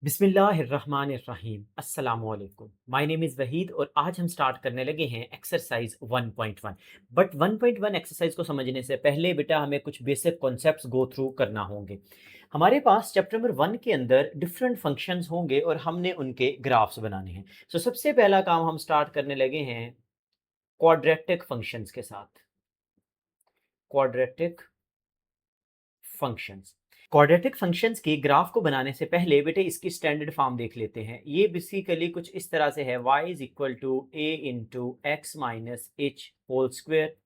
बिस्मिल्लाहिर्रहमानिर्रहीम अस्सलामुअलैकुम। My name is Waheed और आज हम स्टार्ट करने लगे हैं एक्सरसाइज 1.1। बट 1.1 एक्सरसाइज को समझने से पहले बेटा हमें कुछ बेसिक कॉन्सेप्ट्स गो थ्रू करना होंगे। हमारे पास चैप्टर नंबर 1 के अंदर डिफरेंट फंक्शंस होंगे और हमने उनके ग्राफ्स बनाने हैं। सो सबसे पहला काम हम स्टार्ट करने लगे हैं क्वाड्रेटिक फंक्शंस के साथ। Quadratic functions. क्वाड्रेटिक फंक्शंस के ग्राफ को बनाने से पहले बेटे इसकी स्टैंडर्ड फॉर्म देख लेते हैं। ये बेसिकली कुछ इस तरह से है, y is equal to a into x minus h whole square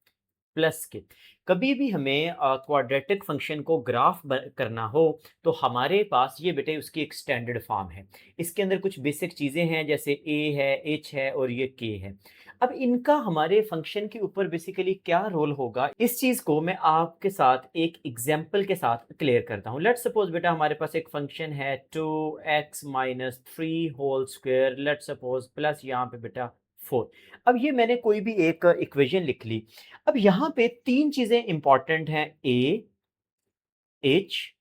plus k. कभी भी हमें क्वाड्रेटिक फंक्शन को ग्राफ करना हो तो हमारे पास ये बेटे उसकी एक स्टैंडर्ड फॉर्म है। इसके अंदर कुछ बेसिक चीज़ें हैं जैसे ए है, एच है और ये के है। अब इनका हमारे फंक्शन के ऊपर बेसिकली क्या रोल होगा, इस चीज़ को मैं आपके साथ एक एग्जाम्पल के साथ क्लियर करता हूँ। लेट्स सपोज बेटा हमारे पास एक फंक्शन है 2x minus three whole square, let's suppose plus यहाँ पे बेटा 4। अब ये मैंने कोई भी एक इक्वेशन लिख ली। अब यहाँ पे तीन चीजें इंपॉर्टेंट हैं, ए, एच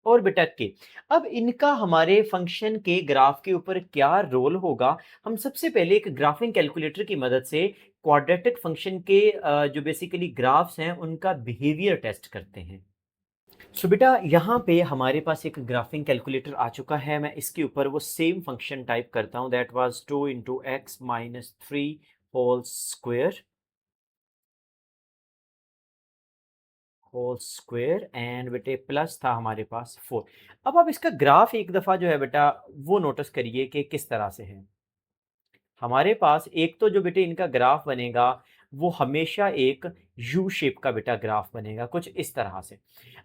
और बेटा के। अब इनका हमारे फंक्शन के ग्राफ के ऊपर क्या रोल होगा, हम सबसे पहले एक ग्राफिंग कैलकुलेटर की मदद से क्वाड्रेटिक फंक्शन के जो बेसिकली ग्राफ्स हैं उनका बिहेवियर टेस्ट करते हैं। सो बेटा यहाँ पे हमारे पास एक ग्राफिंग कैलकुलेटर आ चुका है। मैं इसके ऊपर वो सेम फंक्शन टाइप करता हूँ, that was 2 into x minus three whole square and बेटे प्लस था हमारे पास 4। अब आप इसका ग्राफ एक दफ़ा जो है बेटा वो नोटिस करिए कि किस तरह से है। हमारे पास एक तो जो बेटे इनका ग्राफ बनेगा वो हमेशा एक यू शेप का बेटा ग्राफ बनेगा कुछ इस तरह से।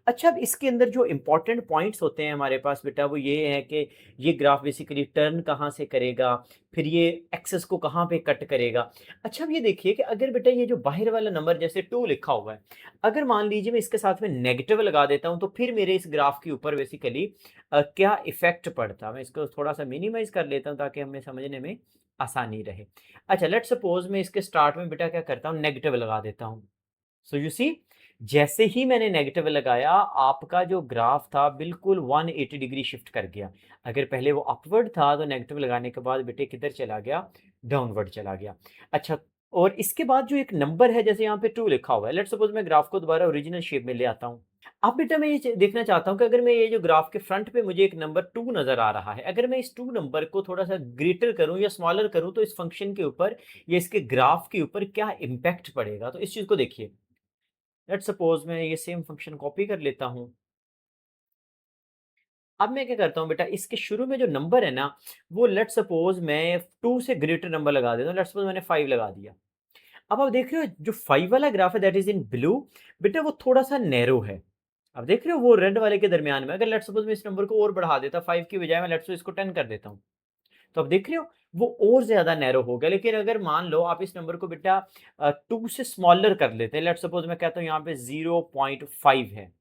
अच्छा, अब इसके अंदर जो इंपॉर्टेंट पॉइंट्स होते हैं हमारे पास बेटा वो ये है कि ये ग्राफ बेसिकली टर्न कहाँ से करेगा, फिर ये एक्सेस को कहाँ पे कट करेगा। अच्छा, अब ये देखिए कि अगर बेटा ये जो बाहर वाला नंबर जैसे 2 लिखा हुआ है, अगर मान लीजिए मैं इसके साथ में नेगेटिव लगा देता हूँ तो फिर मेरे इस ग्राफ के ऊपर बेसिकली क्या इफेक्ट पड़ता। मैं इसको थोड़ा सा मिनिमाइज कर लेता हूँ ताकि हमें समझने में आसानी रहे। अच्छा, लेट्स सपोज मैं इसके स्टार्ट में बेटा क्या करता हूँ, नेगेटिव लगा देता हूँ। सो यू सी, जैसे ही मैंने नेगेटिव लगाया आपका जो ग्राफ था बिल्कुल 180 डिग्री शिफ्ट कर गया। अगर पहले वो अपवर्ड था तो नेगेटिव लगाने के बाद बेटे किधर चला गया, डाउनवर्ड चला गया। अच्छा, और इसके बाद जो एक नंबर है जैसे यहाँ पे 2 लिखा हुआ है, लेट्स सपोज मैं ग्राफ को दोबारा ओरिजिनल शेप में ले आता हूँ। अब बेटा मैं ये देखना चाहता हूँ कि अगर मैं ये जो ग्राफ के फ्रंट पे मुझे एक नंबर 2 नजर आ रहा है, अगर मैं इस 2 नंबर को थोड़ा सा ग्रेटर करूं या स्मॉलर करूं तो इस फंक्शन के ऊपर या इसके ग्राफ के ऊपर क्या इम्पैक्ट पड़ेगा। तो इस चीज को देखिए। लेट्स सपोज मैं ये सेम फंक्शन कॉपी कर लेता हूँ। अब मैं क्या करता हूँ बेटा, इसके शुरू में जो नंबर है ना वो लेट्स सपोज मैं 2 से ग्रेटर नंबर लगा देता हूँ। लेट्स सपोज मैंने 5 लगा दिया। अब आप देख रहे हो जो 5 वाला ग्राफ है दैट इज इन ब्लू, बेटा वो थोड़ा सा नैरो है। अब देख रहे हो वो रेड वाले के दरमियान में, अगर लेट्स सपोज मैं इस नंबर को और बढ़ा देता 5 की बजाय मैं लेट्स सपोज इसको 10 कर देता हूँ, तो अब देख रहे हो वो और ज्यादा नैरो हो गया। लेकिन अगर मान लो आप इस नंबर को बेटा 2 से स्मॉलर कर लेते हैं, लेट्स सपोज मैं कहता हूँ यहाँ पे 0.5 है,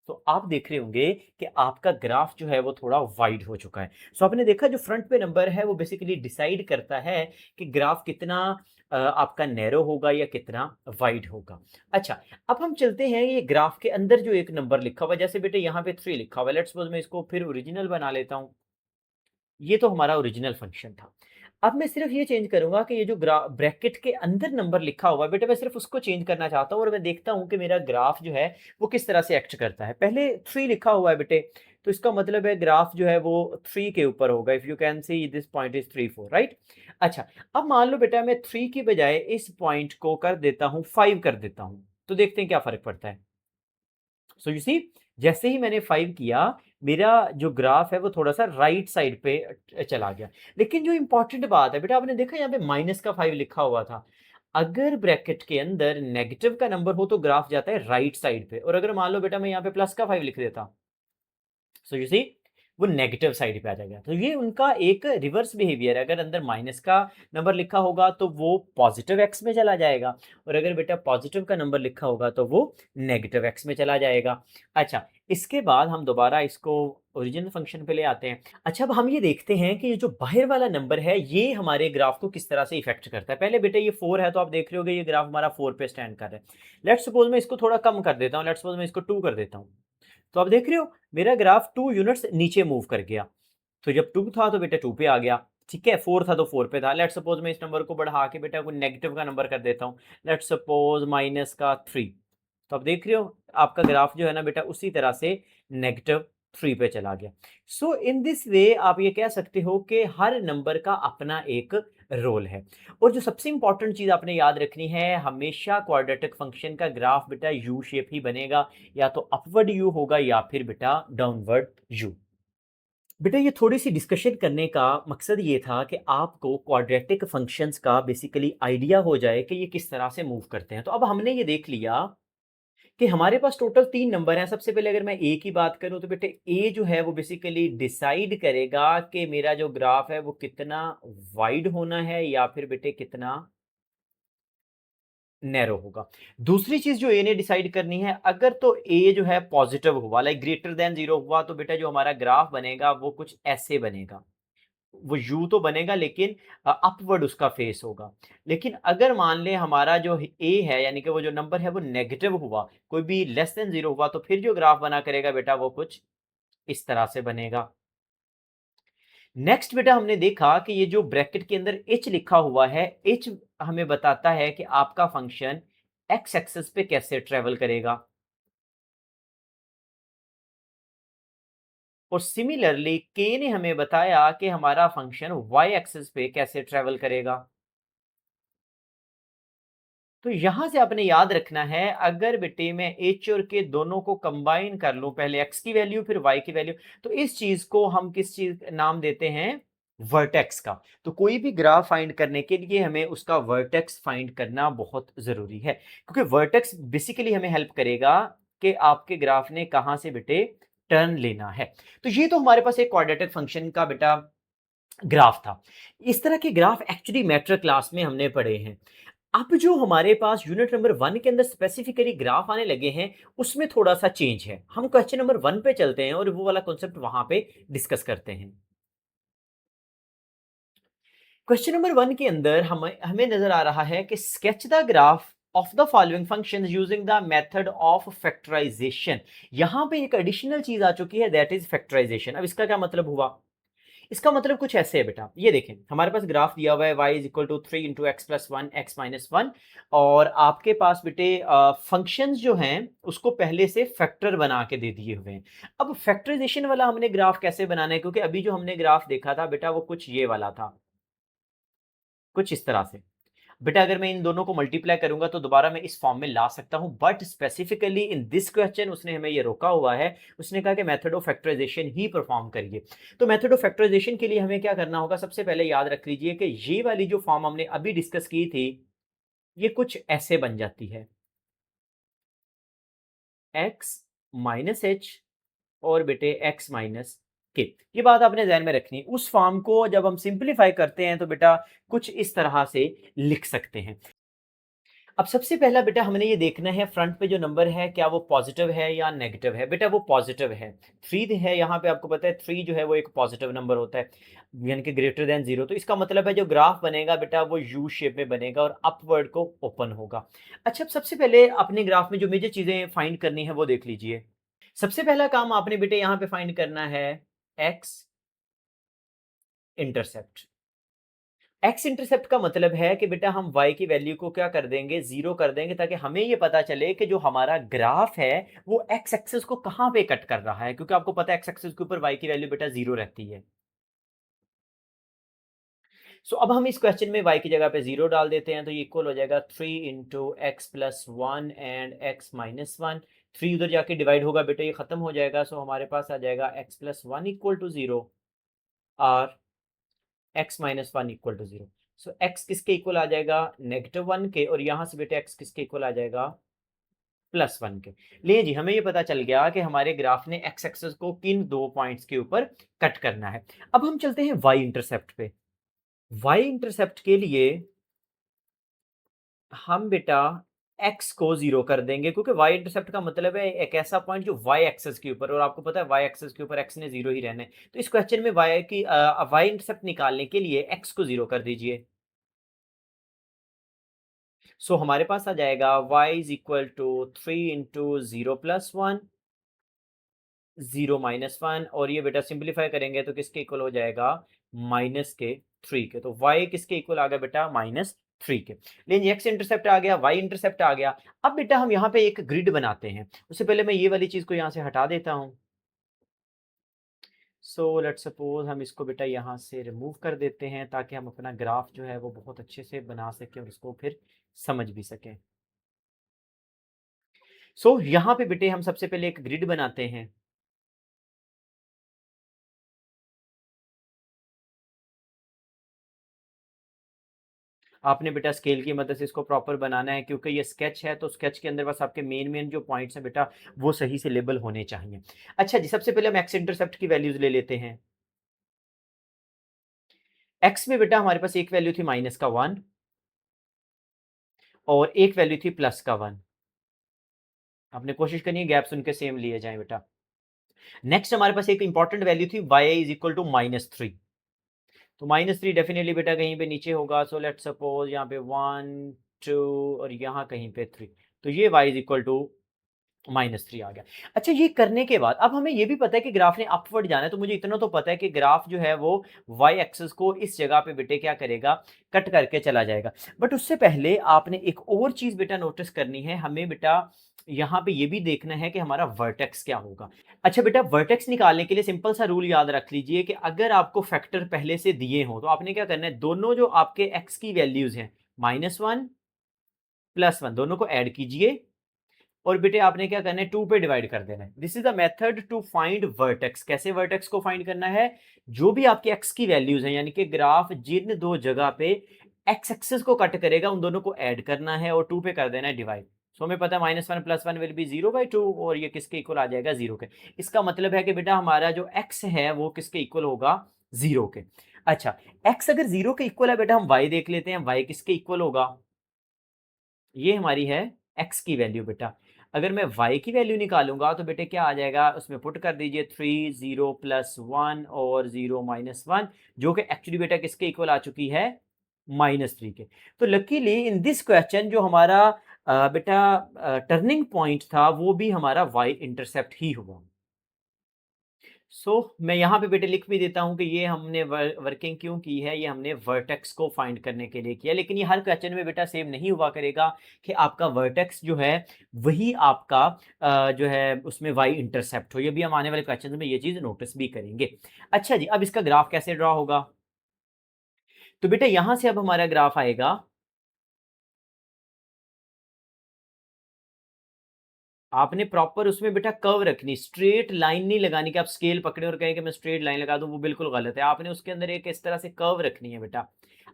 तो आप देख रहे होंगे कि आपका ग्राफ जो है वो थोड़ा वाइड हो चुका है। सो आपने देखा जो फ्रंट पे नंबर है वो बेसिकली डिसाइड करता है कि ग्राफ कितना आपका नैरो होगा या कितना वाइड होगा। अच्छा, अब हम चलते हैं ये ग्राफ के अंदर जो एक नंबर लिखा हुआ है, जैसे बेटे यहाँ पे 3 लिखा हुआ है, लेट्स सपोज मैं इसको फिर ओरिजिनल बना लेता हूँ। ये तो हमारा ओरिजिनल फंक्शन था। अब मैं सिर्फ ये चेंज करूँगा कि ये जो ब्रैकेट के अंदर नंबर लिखा हुआ है बेटा मैं सिर्फ उसको चेंज करना चाहता हूँ और मैं देखता हूँ कि मेरा ग्राफ जो है वो किस तरह से एक्ट करता है। पहले 3 लिखा हुआ है बेटे, तो इसका मतलब है ग्राफ जो है वो 3 के ऊपर होगा। If you can see this point is 3 4, right. अच्छा, अब मान लो बेटा मैं 3 की बजाय इस पॉइंट को कर देता हूँ 5 कर देता हूँ, तो देखते हैं क्या फ़र्क पड़ता है। सो यू सी, जैसे ही मैंने 5 किया मेरा जो ग्राफ है वो थोड़ा-सा राइट साइड पे चला गया। लेकिन जो इम्पोर्टेंट बात है बेटा, आपने देखा यहाँ पे माइनस का 5 लिखा हुआ था। अगर ब्रैकेट के अंदर नेगेटिव का नंबर हो तो ग्राफ जाता है राइट साइड पे, और अगर मान लो बेटा मैं यहाँ पे प्लस का 5 लिख देता, सो यू सी वो नेगेटिव साइड पे आ जाएगा। तो ये उनका एक रिवर्स बिहेवियर है। अगर अंदर माइनस का नंबर लिखा होगा तो वो पॉजिटिव एक्स में चला जाएगा, और अगर बेटा पॉजिटिव का नंबर लिखा होगा तो वो नेगेटिव एक्स में चला जाएगा। अच्छा, इसके बाद हम दोबारा इसको ओरिजिनल फंक्शन पे ले आते हैं। अच्छा, अब हम ये देखते हैं कि ये जो बाहर वाला नंबर है ये हमारे ग्राफ को किस तरह से इफेक्ट करता है। पहले बेटा ये 4 है तो आप देख रहे होगे ये ग्राफ हमारा 4 पे स्टैंड कर रहा है। लेट्स सपोज मैं इसको थोड़ा कम कर देता हूँ, लेट्स सपोज मैं इसको 2 कर देता हूँ, तो आप देख रहे हो मेरा ग्राफ 2 यूनिट्स नीचे मूव कर गया। तो जब 2 था तो बेटा 2 पे आ गया, ठीक है? 4 था तो 4 पे था। लेट्स सपोज़ मैं इस नंबर को बढ़ा के बेटा कोई नेगेटिव का नंबर कर देता हूँ। लेट्स सपोज़ माइनस का 3। तो अब देख रहे हो आपका ग्राफ जो है ना बेटा उसी तरह से नेगेटिव 3 पे चला गया। सो इन दिस वे आप ये कह सकते हो कि हर नंबर का अपना एक रोल है। और जो सबसे इम्पोर्टेंट चीज़ आपने याद रखनी है, हमेशा क्वाड्रेटिक फंक्शन का ग्राफ बेटा यू शेप ही बनेगा, या तो अपवर्ड यू होगा या फिर बेटा डाउनवर्ड यू। बेटा ये थोड़ी-सी डिस्कशन करने का मकसद ये था कि आपको क्वाड्रेटिक फंक्शंस का बेसिकली आइडिया हो जाए कि ये किस तरह से मूव करते हैं। तो अब हमने ये देख लिया कि हमारे पास टोटल 3 नंबर हैं। सबसे पहले अगर मैं ए की बात करूँ तो बेटे ए जो है वो बेसिकली डिसाइड करेगा कि मेरा जो ग्राफ है वो कितना वाइड होना है या फिर बेटे कितना नैरो होगा। दूसरी चीज़ जो ए ने डिसाइड करनी है, अगर तो ए जो है पॉजिटिव हुआ, लाइक ग्रेटर दैन 0 हुआ, तो बेटा जो हमारा ग्राफ बनेगा वो कुछ ऐसे बनेगा। वो यू तो बनेगा लेकिन अपवर्ड उसका फेस होगा। लेकिन अगर मान लें हमारा जो ए है यानी कि वो जो नंबर है वो नेगेटिव हुआ, कोई भी लेस देन 0 हुआ, तो फिर जो ग्राफ बना करेगा बेटा वो कुछ इस तरह से बनेगा। नेक्स्ट बेटा हमने देखा कि ये जो ब्रैकेट के अंदर एच लिखा हुआ है, एच हमें बताता है कि आपका फंक्शन एक्स एक्सिस पे कैसे ट्रेवल करेगा। और सिमिलरली के ने हमें बताया कि हमारा फंक्शन वाई एक्सिस पे कैसे ट्रेवल करेगा। तो यहां से आपने याद रखना है, अगर बेटे मैं एच और के दोनों को कंबाइन कर लूं, पहले एक्स की वैल्यू फिर वाई की वैल्यू, तो इस चीज को हम किस चीज नाम देते हैं? वर्टेक्स का। तो कोई भी ग्राफ फाइंड करने के लिए हमें उसका वर्टेक्स फाइंड करना बहुत जरूरी है, क्योंकि वर्टेक्स बेसिकली हमें हेल्प करेगा कि आपके ग्राफ ने कहां से बेटे टर्न लेना है। तो ये तो हमारे पास एक क्वाड्रेटिक फंक्शन का बेटा ग्राफ था। इस तरह के ग्राफ एक्चुअली मैट्रिक क्लास में हमने पढ़े हैं। अब जो हमारे पास यूनिट नंबर 1 के अंदर स्पेसिफिकली ग्राफ आने लगे हैं, उसमें थोड़ा-सा चेंज है। हम क्वेश्चन नंबर 1 पे चलते हैं और वो वाला कॉन्सेप्ट वहाँ पे डिस्कस करते हैं। क्वेश्चन नंबर 1 के अंदर हमें हमें नज़र आ रहा है कि sketch the graph of the following functions using the method of factorization. यहाँ पे एक एडिशनल चीज़ आ चुकी है, दैट इज़ फैक्टराइजेशन। अब इसका क्या मतलब हुआ? इसका मतलब कुछ ऐसे है बेटा, ये देखें हमारे पास ग्राफ दिया हुआ है y is equal to 3 into x plus one x minus one, और आपके पास बेटे फंक्शंस जो हैं उसको पहले से फैक्टर बना के दे दिए हुए हैं। अब फैक्टराइजेशन वाला हमने ग्राफ कैसे बनाना है, क्योंकि अभी जो हमने ग्राफ देखा था बेटा वो कुछ ये वाला था, कुछ इस तरह से। बेटा अगर मैं इन दोनों को मल्टीप्लाई करूंगा तो दोबारा मैं इस फॉर्म में ला सकता हूं, but specifically in this question उसने हमें ये रोका हुआ है। उसने कहा कि मेथड ऑफ फैक्टराइजेशन ही परफॉर्म करिए। तो मेथड ऑफ फैक्टराइजेशन के लिए हमें क्या करना होगा? सबसे पहले याद रख लीजिए कि ये वाली जो फॉर्म हमने अभी डिस्कस की थी, ये कुछ ऐसे बन जाती है, एक्स माइनस एच और बेटे एक्स माइनस के। ये बात आपने ध्यान में रखनी है। उस फॉर्म को जब हम सिंप्लीफाई करते हैं तो बेटा कुछ इस तरह से लिख सकते हैं। अब सबसे पहला बेटा हमने ये देखना है फ्रंट पे जो नंबर है क्या वो पॉजिटिव है या नेगेटिव है। बेटा वो पॉजिटिव है, 3 है यहाँ पे, आपको पता है 3 जो है वो एक पॉजिटिव नंबर होता है, यानी कि ग्रेटर देन 0। तो इसका मतलब है जो ग्राफ बनेगा बेटा वो यू शेप में बनेगा और अपवर्ड को ओपन होगा। अच्छा, अब सबसे पहले अपने ग्राफ में जो मेजर चीजें फाइंड करनी है वो देख लीजिए। सबसे पहला काम आपने बेटे यहाँ पे फाइंड करना है एक्स इंटरसेप्ट। एक्स इंटरसेप्ट का मतलब है कि बेटा हम y की वैल्यू को क्या कर देंगे? 0 कर देंगे, ताकि हमें ये पता चले कि जो हमारा ग्राफ है वो एक्स एक्सिस को कहाँ पे कट कर रहा है, क्योंकि आपको पता है एक्स एक्सिस के ऊपर y की वैल्यू बेटा 0 रहती है। सो अब हम इस क्वेश्चन में y की जगह पे 0 डाल देते हैं, तो ये इक्वल हो जाएगा 3 into x plus one and x minus one. 3 उधर जाके डिवाइड होगा बेटा, ये खत्म हो जाएगा। सो हमारे पास आ जाएगा x plus one equal to 0 और x minus one equal to 0। So x किसके इक्वल आ जाएगा? नेगेटिव वन के, और यहां से बेटा एक्स किसके इक्वल आ जाएगा? प्लस वन के। ले जी, हमें ये पता चल गया कि हमारे ग्राफ ने एक्स एक्सिस को किन दो पॉइंट्स के ऊपर कट करना है। अब हम चलते हैं वाई इंटरसेप्ट पे। वाई इंटरसेप्ट के लिए हम बेटा एक्स को 0 कर देंगे, क्योंकि वाई इंटरसेप्ट का मतलब है एक ऐसा पॉइंट जो वाई एक्सिस के ऊपर, और आपको पता है वाई एक्सिस के ऊपर एक्स ने 0 ही रहना है। तो इस क्वेश्चन में वाई इंटरसेप्ट निकालने के लिए एक्स को 0 कर दीजिए। सो हमारे पास आ जाएगा y is equal to 3 into 0 plus one 0 -1 और ये बेटा सिंप्लीफाई करेंगे तो किसके इक्वल हो जाएगा, माइनस के 3 के। तो y किसके इक्वल आ गया बेटा, -3 के। लेकिन x इंटरसेप्ट आ गया, y इंटरसेप्ट आ गया। अब बेटा हम यहाँ पे एक ग्रिड बनाते हैं। उससे पहले मैं ये वाली चीज को यहाँ से हटा देता हूँ। सो लेट्स सपोज हम इसको बेटा यहाँ से रिमूव कर देते हैं ताकि हम अपना ग्राफ जो है वो बहुत अच्छे से बना सकें और उसको फिर समझ भी सकें। सो यहाँ पे बेटे हम सबसे पहले एक ग्रिड बनाते हैं। आपने बेटा स्केल की मदद से इसको प्रॉपर बनाना है क्योंकि ये स्केच है, तो स्केच के अंदर बस आपके मेन जो पॉइंट्स हैं बेटा वो सही से लेबल होने चाहिए। अच्छा जी, सबसे पहले हम एक्स इंटरसेप्ट की वैल्यूज ले लेते हैं। एक्स में बेटा हमारे पास एक वैल्यू थी -1 और एक वैल्यू थी +1। आपने कोशिश करनी है गैप्स उनके सेम लिए जाएं बेटा। नेक्स्ट हमारे पास एक इंपॉर्टेंट वैल्यू थी y इज इक्वल टू -3। तो -3 डेफिनेटली बेटा कहीं पे नीचे होगा। सो लेट्स सपोज यहाँ पे 1 2 और यहाँ कहीं पे 3। तो ये y इज इक्वल टू -3 आ गया। अच्छा, ये करने के बाद अब हमें ये भी पता है कि ग्राफ ने अपवर्ड जाना है, तो मुझे इतना तो पता है कि ग्राफ जो है वो वाई एक्सिस को इस जगह पे बेटे क्या करेगा, कट करके चला जाएगा। बट उससे पहले आपने एक और चीज बेटा नोटिस करनी है। हमें बेटा यहाँ पे ये भी देखना है कि हमारा वर्टेक्स क्या होगा। अच्छा बेटा, वर्टेक्स निकालने के लिए सिंपल सा रूल याद रख लीजिए कि अगर आपको फैक्टर पहले से दिए हो तो आपने क्या करना है, दोनों जो आपके एक्स की वैल्यूज हैं -1 +1 दोनों को ऐड कीजिए और बेटे आपने क्या करना है, 2 पे डिवाइड कर देना है। This is the method to find vertex. कैसे वर्टेक्स को फाइंड करना है, जो भी आपके एक्स की वैल्यूज हैं, यानी कि ग्राफ जिन दो जगह पे एक्स एक्सिस को कट करेगा उन दोनों को ऐड करना है और 2 पे कर देना है डिवाइड। सो हमें पता है -1 +1 विल बी 0/2 और ये किसके इक्वल आ जाएगा, 0 के। इसका मतलब है कि बेटा हमारा जो एक्स है वो किसके इक्वल होगा, 0 के। अच्छा, एक्स अगर 0 के इक्वल है बेटा, हम वाई देख लेते हैं, वाई किसके इक्वल होगा, ये हमारी है x की वैल्यू बेटा। अगर मैं y की वैल्यू निकालूंगा तो बेटे क्या आ जाएगा, उसमें पुट कर दीजिए 3 0 +1 और 0 -1, जो कि एक्चुअली बेटा किसके इक्वल आ चुकी है, -3 के। तो लकीली इन दिस क्वेश्चन जो हमारा बेटा टर्निंग पॉइंट था वो भी हमारा y इंटरसेप्ट ही हुआ। मैं यहाँ पे बेटे लिख भी देता हूँ कि ये हमने वर्किंग क्यों की है, ये हमने वर्टेक्स को फाइंड करने के लिए किया। लेकिन ये हर क्वेश्चन में बेटा सेम नहीं हुआ करेगा कि आपका वर्टेक्स जो है वही आपका जो है उसमें वाई इंटरसेप्ट हो। ये भी हम आने वाले क्वेश्चन में ये चीज नोटिस भी करेंगे। अच्छा जी, अब इसका ग्राफ कैसे ड्रॉ होगा, तो बेटा यहां से अब हमारा ग्राफ आएगा। आपने प्रॉपर उसमें बेटा कर्व रखनी, स्ट्रेट लाइन नहीं लगानी कि आप स्केल पकड़े और कहें कि मैं स्ट्रेट लाइन लगा दूं, वो बिल्कुल गलत है। आपने उसके अंदर एक इस तरह से कर्व रखनी है बेटा।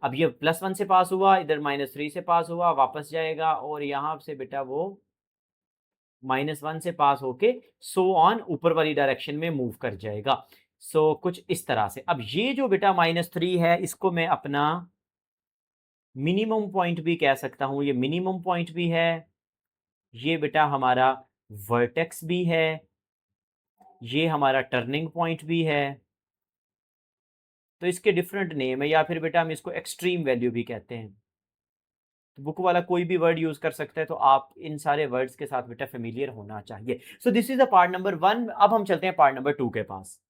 अब ये +1 से पास हुआ, इधर -3 से पास हुआ, वापस जाएगा और यहां से बेटा वो -1 से पास होके सो ऑन ऊपर वाली डायरेक्शन में मूव कर जाएगा। कुछ इस तरह से। अब ये जो बेटा -3 है इसको मैं अपना मिनिमम पॉइंट भी कह सकता हूं, ये मिनिमम पॉइंट भी है, ये बेटा हमारा वर्टेक्स भी है, ये हमारा टर्निंग पॉइंट भी है। तो इसके डिफरेंट नेम है, या फिर बेटा हम इसको एक्सट्रीम वैल्यू भी कहते हैं। तो बुक वाला कोई भी वर्ड यूज कर सकता है, तो आप इन सारे वर्ड्स के साथ बेटा फेमिलियर होना चाहिए। This is the part number 1। अब हम चलते हैं पार्ट नंबर 2 के पास।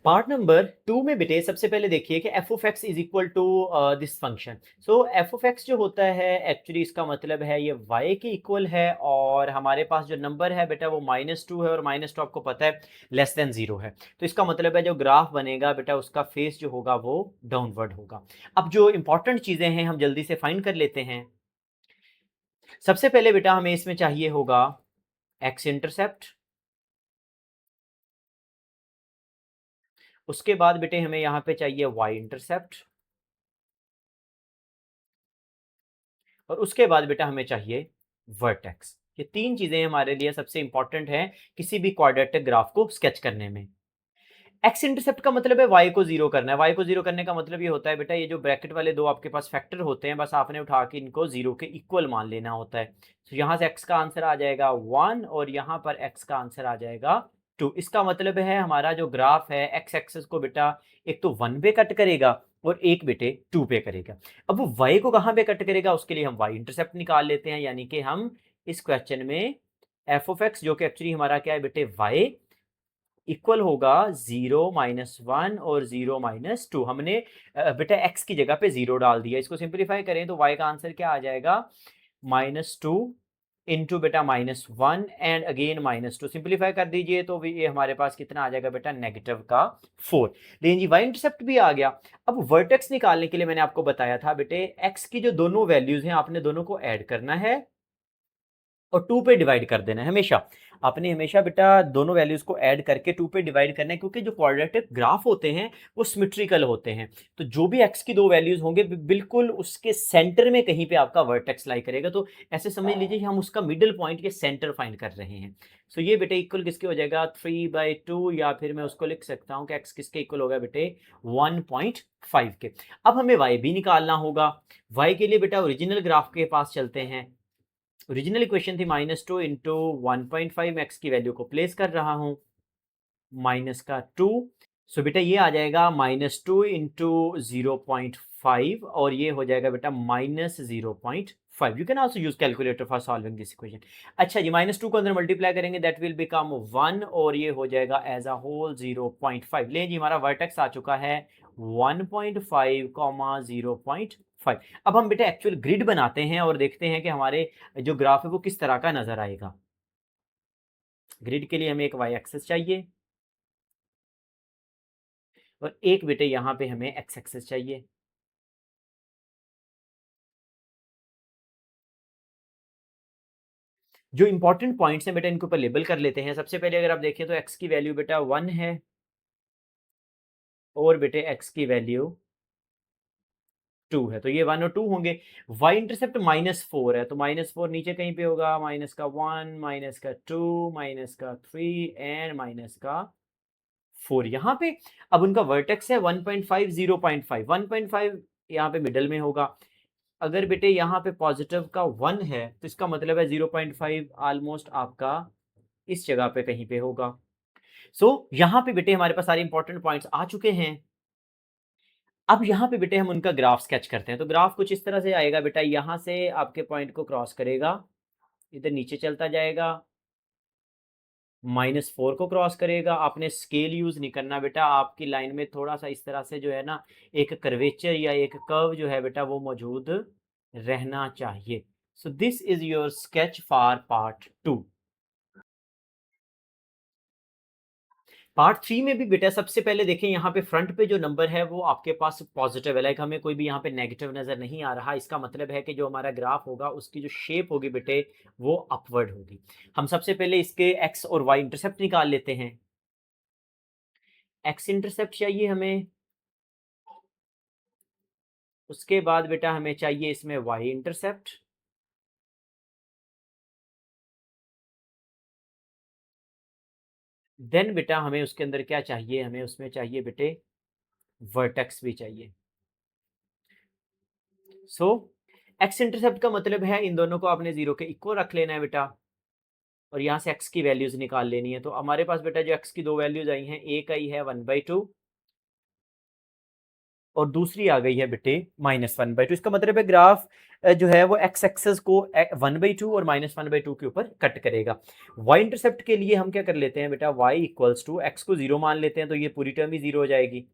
पार्ट नंबर 2 में बेटे सबसे पहले देखिए कि f of x is equal to this function. F of x जो होता है एक्चुअली इसका मतलब है ये y के इक्वल है और हमारे पास जो नंबर है बेटा वो -2 है और -2 आपको पता है <<0 है। तो इसका मतलब है जो ग्राफ बनेगा बेटा उसका फेस जो होगा वो डाउनवर्ड होगा। अब जो इंपॉर्टेंट चीजें हैं हम जल्दी से फाइंड कर लेते हैं। सबसे पहले बेटा हमें इसमें चाहिए होगा एक्स इंटरसेप्ट, उसके बाद बेटे हमें यहाँ पे चाहिए वाई इंटरसेप्ट और उसके बाद बेटा हमें चाहिए वर्टेक्स। ये तीन चीजें हमारे लिए सबसे इंपॉर्टेंट हैं किसी भी क्वाड्रेटिक ग्राफ को स्केच करने में। एक्स इंटरसेप्ट का मतलब है y को जीरो करना है। y को जीरो करने का मतलब ये होता है बेटा ये जो ब्रैकेट वाले दो आपके पास फैक्टर होते हैं बस आपने उठा के इनको जीरो के इक्वल मान लेना होता है। तो यहाँ से x का आंसर आ जाएगा 1 और यहाँ पर x का आंसर आ जाएगा 2। इसका मतलब है हमारा जो ग्राफ है x एक्सिस को बेटा एक तो 1 पे कट करेगा और एक बेटे 2 पे करेगा। अब वो y को कहाँ पे कट करेगा उसके लिए हम y इंटरसेप्ट निकाल लेते हैं, यानी कि हम इस क्वेश्चन में एफ ऑफ एक्स जो कि एक्चुअली हमारा क्या है बेटे y इक्वल होगा 0 माइनस 1 और 0 माइनस 2। हमने बेटा x की जगह पे 0 डाल दिया। इसको सिंप्लीफाई करें तो y का आंसर क्या आ जाएगा, -2 इंटू बेटा -1 एंड अगेन -2। सिंप्लीफाई कर दीजिए तो ये हमारे पास कितना आ जाएगा बेटा, नेगेटिव का 4। लेकिन जी वाई इंटरसेप्ट भी आ गया। अब वर्टेक्स निकालने के लिए मैंने आपको बताया था बेटे, x की जो दोनों वैल्यूज हैं आपने दोनों को ऐड करना है और 2 पे डिवाइड कर देना है। हमेशा आपने हमेशा बेटा दोनों वैल्यूज को ऐड करके 2 पे डिवाइड करना है, क्योंकि जो क्वाड्रेटिक ग्राफ होते हैं वो सिमेट्रिकल होते हैं। तो जो भी x की दो वैल्यूज होंगे बिल्कुल उसके सेंटर में कहीं पे आपका वर्टेक्स लाई करेगा। तो ऐसे समझ लीजिए कि हम उसका मिडिल पॉइंट के सेंटर फाइंड कर रहे हैं। सो ये बेटे इक्वल किसके हो जाएगा, 3/2, या फिर मैं उसको लिख सकता हूँ कि x किसके इक्वल होगा बेटे, 1.5 के। अब हमें y भी निकालना होगा। y के लिए बेटा ओरिजिनल ग्राफ के पास चलते हैं। ओरिजिनल इक्वेशन थी -2 इंटू 1.5, एक्स की वैल्यू को प्लेस कर रहा हूं, माइनस का 2। सो बेटा ये आ जाएगा -2 इंटू 0.5 और ये हो जाएगा बेटा -0.5। You can also use calculator for solving this equation. अच्छा जी, -2 को अंदर मल्टीप्लाई करेंगे दैट विल बिकम 1 और ये हो जाएगा एज अ होल 0.5। ले जी हमारा वर्टेक्स आ चुका है 1.5 0.5। अब हम बेटा एक्चुअल ग्रिड बनाते हैं और देखते हैं कि हमारे जो ग्राफ है वो किस तरह का नजर आएगा। ग्रिड के लिए हमें एक वाई एक्सेस चाहिए और एक बेटे यहाँ पे हमें एक्स एक्सेस चाहिए। जो इंपॉर्टेंट पॉइंट्स हैं बेटा इनके ऊपर लेबल कर लेते हैं। सबसे पहले अगर आप देखें तो एक्स की वैल्यू बेटा 1 है और बेटे एक्स की वैल्यू 2 है, तो ये 1 और 2 होंगे। वाई इंटरसेप्ट -4 है, तो -4 नीचे कहीं पे होगा, माइनस का 1, माइनस का 2, माइनस का 3 एंड माइनस का 4 यहाँ पे। अब उनका वर्टेक्स है 1.5 0.5, 1.5 यहाँ पे मिडल में होगा। अगर बेटे यहाँ पे पॉजिटिव का 1 है तो इसका मतलब है 0.5 ऑलमोस्ट आपका इस जगह पे कहीं पे होगा। यहाँ पे बेटे हमारे पास सारे इंपॉर्टेंट पॉइंट्स आ चुके हैं। अब यहाँ पे बेटे हम उनका ग्राफ स्केच करते हैं। तो ग्राफ कुछ इस तरह से आएगा बेटा, यहाँ से आपके पॉइंट को क्रॉस करेगा, इधर नीचे चलता जाएगा, -4 को क्रॉस करेगा। आपने स्केल यूज नहीं करना बेटा, आपकी लाइन में थोड़ा सा इस तरह से जो है ना एक कर्वेचर या एक कर्व जो है बेटा वो मौजूद रहना चाहिए। सो this is your sketch for part 2। Part 3 में भी बेटा सबसे पहले देखें, यहाँ पे फ्रंट पे जो नंबर है वो आपके पास पॉजिटिव है, लाइक हमें कोई भी यहाँ पे नेगेटिव नजर नहीं आ रहा। इसका मतलब है कि जो हमारा ग्राफ होगा उसकी जो शेप होगी बेटे वो अपवर्ड होगी। हम सबसे पहले इसके एक्स और वाई इंटरसेप्ट निकाल लेते हैं। एक्स इंटरसेप्ट चाहिए हमें, उसके बाद बेटा हमें चाहिए इसमें वाई इंटरसेप्ट, देन बेटा हमें उसके अंदर क्या चाहिए, हमें उसमें चाहिए बेटे वर्टेक्स भी चाहिए। सो एक्स इंटरसेप्ट का मतलब है इन दोनों को आपने जीरो के इक्वल रख लेना है बेटा और यहाँ से x की वैल्यूज निकाल लेनी है। तो हमारे पास बेटा जो x की दो वैल्यूज आई हैं, एक आई है 1/2 और दूसरी आ गई है बेटे -1/2। इसका मतलब है ग्राफ जो है वो x एक्सेस को 1/2 और -1/2 के ऊपर कट करेगा। y इंटरसेप्ट के लिए हम क्या कर लेते हैं बेटा, y इक्वल्स टू x को 0 मान लेते हैं तो ये पूरी टर्म ही 0 हो जाएगी।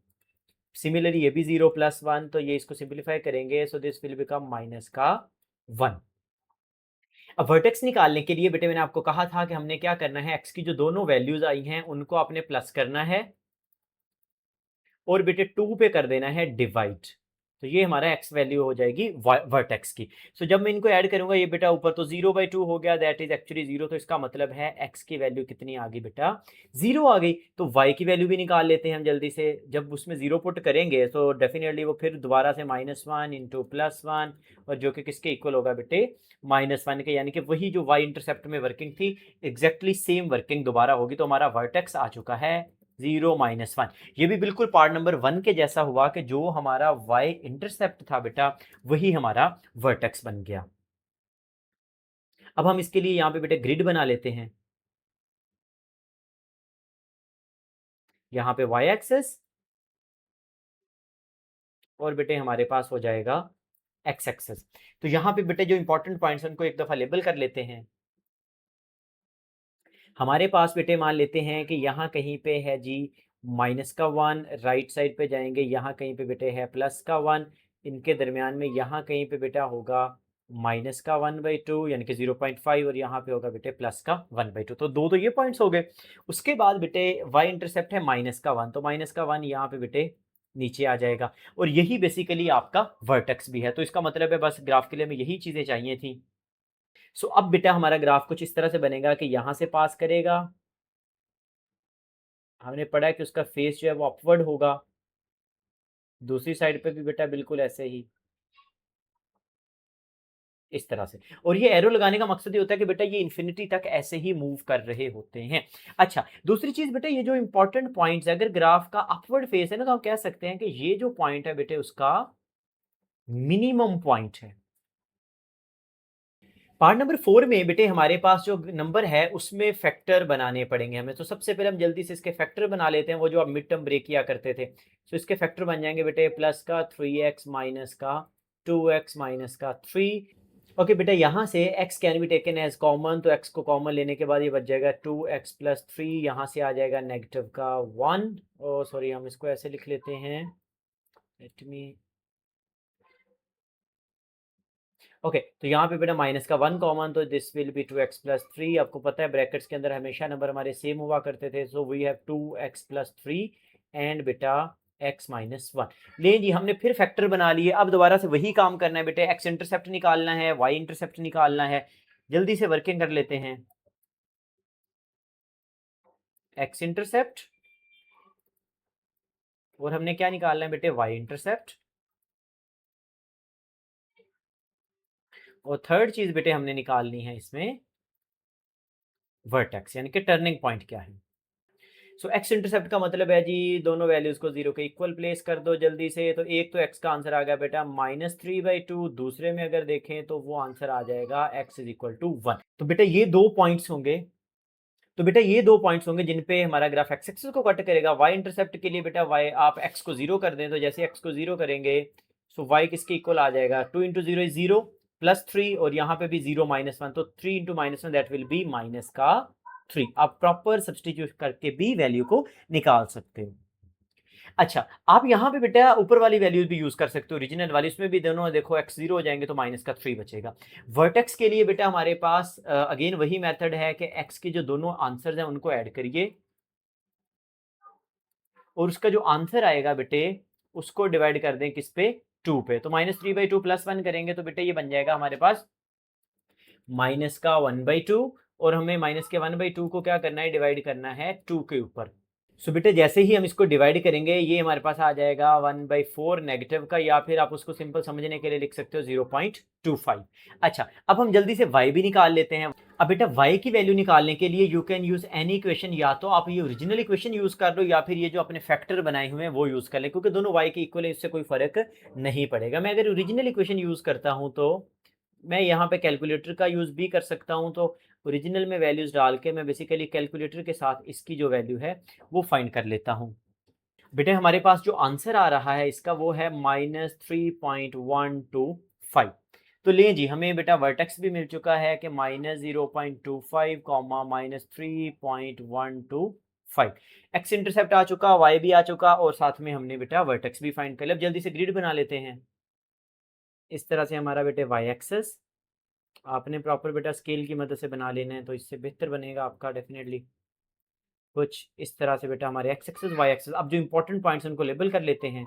सिमिलरली ये भी 0 + 1, तो ये इसको सिंप्लीफाई करेंगे, so this will become minus का 1। अब वर्टेक्स निकालने के लिए बेटे मैंने आपको कहा था कि हमने क्या करना है, x की जो दोनों वैल्यूज आई हैं उनको आपने प्लस करना है और बेटे 2 पे कर देना है डिवाइड। तो ये हमारा x वैल्यू हो जाएगी वर्टेक्स की। सो जब मैं इनको ऐड करूंगा ये बेटा ऊपर तो 0/2 हो गया, दैट इज एक्चुअली 0। तो इसका मतलब है x की वैल्यू कितनी आ गई बेटा, 0 आ गई। तो y की वैल्यू भी निकाल लेते हैं हम जल्दी से। जब उसमें 0 पुट करेंगे तो डेफिनेटली वो फिर दोबारा से -1 इंटू +1 और जो कि किसके इक्वल होगा बेटे, -1 के, यानी कि वही जो y इंटरसेप्ट में वर्किंग थी एग्जैक्टली सेम वर्किंग दोबारा होगी। तो हमारा वर्टेक्स आ चुका है 0 -1। ये भी बिल्कुल पार्ट नंबर 1 के जैसा हुआ कि जो हमारा y इंटरसेप्ट था बेटा वही हमारा वर्टेक्स बन गया। अब हम इसके लिए यहाँ पे बेटे ग्रिड बना लेते हैं। यहाँ पे y एक्सेस और बेटे हमारे पास हो जाएगा x एक्सेस। तो यहाँ पे बेटे जो इंपॉर्टेंट पॉइंट्स उनको एक दफा लेबल कर लेते हैं। हमारे पास बेटे मान लेते हैं कि यहाँ कहीं पे है जी माइनस का 1, राइट साइड पे जाएँगे, यहाँ कहीं पे बेटे है प्लस का 1, इनके दरमियान में यहाँ कहीं पे बेटा होगा माइनस का 1/2 यानी कि 0.5 और यहाँ पे होगा बेटे प्लस का 1/2। तो 2 तो ये पॉइंट्स हो गए। उसके बाद बेटे y इंटरसेप्ट है माइनस का 1, तो माइनस का 1 यहाँ पे बेटे नीचे आ जाएगा और यही बेसिकली आपका वर्टेक्स भी है। तो इसका मतलब है बस ग्राफ के लिए हमें यही चीज़ें चाहिए थी। सो अब बेटा हमारा ग्राफ कुछ इस तरह से बनेगा कि यहाँ से पास करेगा, हमने पढ़ा है कि उसका फेस जो है वो अपवर्ड होगा, दूसरी साइड पे भी बेटा बिल्कुल ऐसे ही, इस तरह से। और ये एरो लगाने का मकसद ये होता है कि बेटा ये इन्फिनिटी तक ऐसे ही मूव कर रहे होते हैं। अच्छा, दूसरी चीज़ बेटा ये जो इम्पोर्टेंट पॉइंट्स है, अगर ग्राफ का अपवर्ड फेस है ना, तो हम कह सकते हैं कि ये जो पॉइंट है बेटे उसका मिनिमम पॉइंट है। पार्ट नंबर 4 में बेटे हमारे पास जो नंबर है उसमें फैक्टर बनाने पड़ेंगे हमें। तो सबसे पहले हम जल्दी से इसके फैक्टर बना लेते हैं, वो जो आप मिड टर्म ब्रेक किया करते थे। तो इसके फैक्टर बन जाएंगे बेटे प्लस का 3x माइनस का 2x माइनस का 3। ओके बेटा, यहाँ से x can be taken as common, तो x को कॉमन लेने के बाद ये बच जाएगा 2x प्लस 3, यहाँ से आ जाएगा नेगेटिव का 1। ओ सॉरी, हम इसको ऐसे लिख लेते हैं, लेट मी। ओके, तो यहाँ पे बेटा माइनस का 1 कॉमन, तो this will be 2x plus 3। आपको पता है ब्रैकेट्स के अंदर हमेशा नंबर हमारे सेम हुआ करते थे, so we have 2x plus 3 and बेटा x माइनस 1। ले जी, हमने फिर फैक्टर बना लिए। अब दोबारा से वही काम करना है बेटे, x इंटरसेप्ट निकालना है, y इंटरसेप्ट निकालना है। जल्दी से वर्किंग कर लेते हैं। x इंटरसेप्ट और हमने क्या निकालना है बेटे, y इंटरसेप्ट। और थर्ड चीज बेटे हमने निकालनी है इसमें वर्टेक्स, यानी कि टर्निंग पॉइंट क्या है। सो एक्स इंटरसेप्ट का मतलब है जी दोनों वैल्यूज को जीरो के इक्वल प्लेस कर दो जल्दी से। तो एक तो एक्स का आंसर आ गया बेटा -3/2, दूसरे में अगर देखें तो वो आंसर आ जाएगा x इज इक्वल टू 1। तो बेटा ये दो पॉइंट्स होंगे, तो बेटा ये दो पॉइंट्स होंगे जिन पे हमारा ग्राफ एक्स एक्सिस को कट करेगा। y इंटरसेप्ट के लिए बेटा y आप x को जीरो कर दें, तो जैसे x को जीरो करेंगे सो y किसके इक्वल आ जाएगा, 2 into zero is zero plus 3, और यहाँ पे भी 0 -1, तो 3 into -1 that will B minus का 3। आप प्रॉपर सब्सटीट्यूट करके भी वैल्यू को निकाल सकते हो। अच्छा, आप यहाँ पे बेटा ऊपर वाली वैल्यूज भी यूज कर सकते हो, ओरिजिनल वाली, उसमें भी दोनों देखो x जीरो हो जाएंगे तो माइनस का 3 बचेगा। वर्टेक्स के लिए बेटा हमारे पास अगेन वही मेथड है कि x के जो दोनों आंसर्स हैं उनको ऐड करिए और उसका जो आंसर आएगा बेटे उसको डिवाइड कर दें किस पे, 2 पे। तो -3/2 प्लस 1 करेंगे तो बेटे ये बन जाएगा हमारे पास माइनस का 1/2, और हमें माइनस के 1/2 को क्या करना है, डिवाइड करना है 2 के ऊपर। सो बेटे जैसे ही हम इसको डिवाइड करेंगे ये हमारे पास आ जाएगा 1/4 नेगेटिव का, या फिर आप उसको सिंपल समझने के लिए लिख सकते हो 0.25। अच्छा, अब हम जल्दी से y भी निकाल लेते हैं। अब बेटा y की वैल्यू निकालने के लिए you can use any equation, या तो आप ये ओरिजिनल इक्वेशन यूज कर लो या फिर ये जो अपने फैक्टर बनाए हुए हैं वो यूज कर ले, क्योंकि दोनों y के इक्वल है, इससे कोई फर्क नहीं पड़ेगा। मैं अगर ओरिजिनल इक्वेशन यूज करता हूं तो मैं यहाँ पे कैलकुलेटर का यूज भी कर सकता हूँ। तो ओरिजिनल में वैल्यूज डाल के मैं बेसिकली कैलकुलेटर के साथ इसकी जो वैल्यू है वो फाइंड कर लेता हूँ। बेटे हमारे पास जो आंसर आ रहा है इसका वो है -3.125। तो ले जी, हमें बेटा वर्टेक्स भी मिल चुका है कि -0.25 कॉमा -3.125। एक्स इंटरसेप्ट आ चुका, वाई भी आ चुका, और साथ में हमने बेटा वर्टेक्स भी फाइंड कर लिया। अब जल्दी से ग्रिड बना लेते हैं। इस तरह से हमारा बेटे वाई एक्सेस आपने प्रॉपर बेटा स्केल की मदद से बना लेना है, तो इससे बेहतर बनेगा आपका डेफिनेटली। कुछ इस तरह से बेटा हमारे एक्स एक्सेस वाई एक्सेस। अब जो इंपॉर्टेंट पॉइंट्स उनको लेबल कर लेते हैं।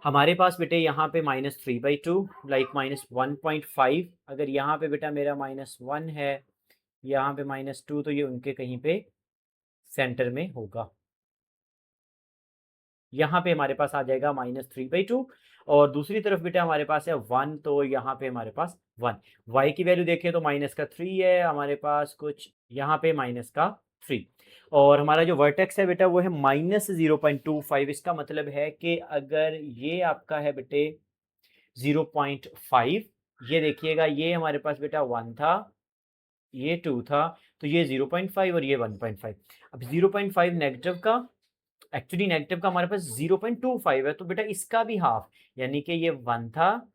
हमारे पास बेटे यहाँ पे -3/2 लाइक -1.5, अगर यहाँ पे बेटा मेरा -1 है, यहाँ पे -2, तो ये उनके कहीं पे सेंटर में होगा। यहाँ पे हमारे पास आ जाएगा -3/2, और दूसरी तरफ बेटा हमारे पास है 1, तो यहाँ पे हमारे पास 1। y की वैल्यू देखें तो माइनस का 3 है हमारे पास, कुछ यहाँ पे माइनस का 3, और हमारा जो वर्टेक्स है बेटा वो है -0.25। इसका मतलब है कि अगर ये आपका है बेटे 0.5, ये देखिएगा ये हमारे पास बेटा 1 था, ये 2 था, तो ये 0.5 और ये 1.5। अब 0.5 नेगेटिव का, एक्चुअली नेगेटिव का हमारे पास 0.25 है, तो बेटा इसका भी हाफ, यानी कि ये 1 था,